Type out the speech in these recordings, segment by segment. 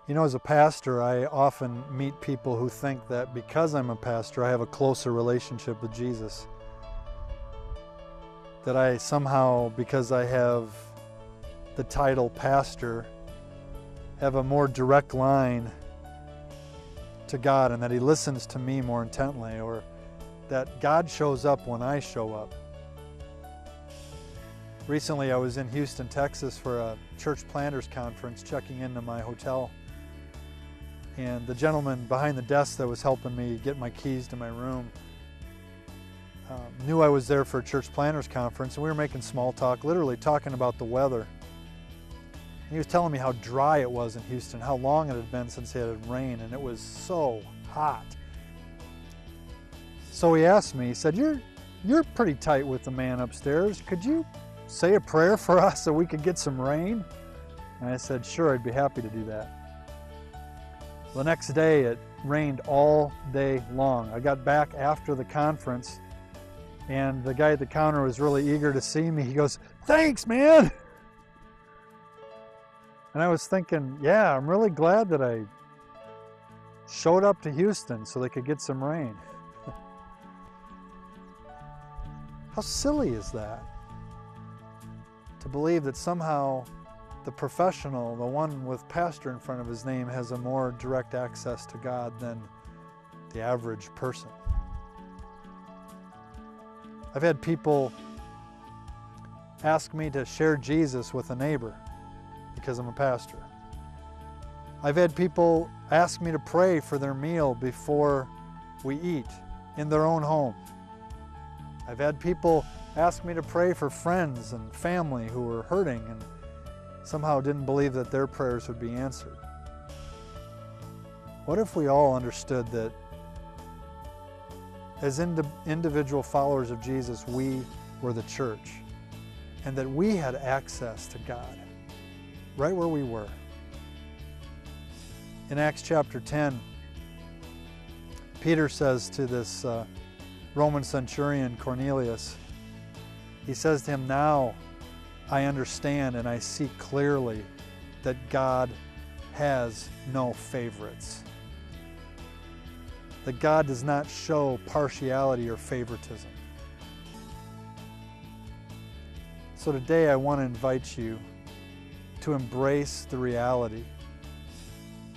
You know, as a pastor, I often meet people who think that because I'm a pastor, I have a closer relationship with Jesus. That I somehow, because I have the title pastor, have a more direct line to God, and that He listens to me more intently, or that God shows up when I show up. Recently, I was in Houston, Texas for a church planters conference, checking into my hotel. And the gentleman behind the desk that was helping me get my keys to my room knew I was there for a church planters conference, and we were making small talk, literally talking about the weather. And he was telling me how dry it was in Houston, how long it had been since it had rained, and it was so hot. So he asked me, he said, you're pretty tight with the man upstairs. Could you say a prayer for us so we could get some rain? And I said, sure, I'd be happy to do that. The next day, it rained all day long. I got back after the conference, and the guy at the counter was really eager to see me. He goes, thanks, man. And I was thinking, yeah, I'm really glad that I showed up to Houston so they could get some rain. How silly is that? To believe that somehow the professional, the one with pastor in front of his name, has a more direct access to God than the average person. I've had people ask me to share Jesus with a neighbor because I'm a pastor. I've had people ask me to pray for their meal before we eat in their own home. I've had people ask me to pray for friends and family who were hurting and somehow didn't believe that their prayers would be answered. What if we all understood that as individual followers of Jesus, we were the church, and that we had access to God right where we were? In Acts chapter 10, Peter says to this Roman centurion Cornelius, he says to him, now I understand and I see clearly that God has no favorites. That God does not show partiality or favoritism. So today I want to invite you to embrace the reality,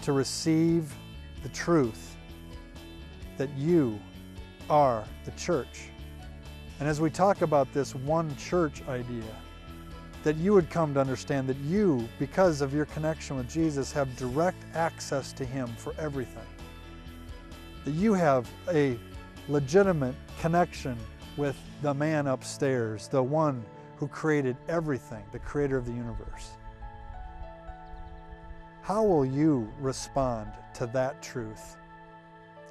to receive the truth that you are the church. And as we talk about this one church idea, that you would come to understand that you, because of your connection with Jesus, have direct access to Him for everything. That you have a legitimate connection with the man upstairs, the one who created everything, the creator of the universe. How will you respond to that truth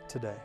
today?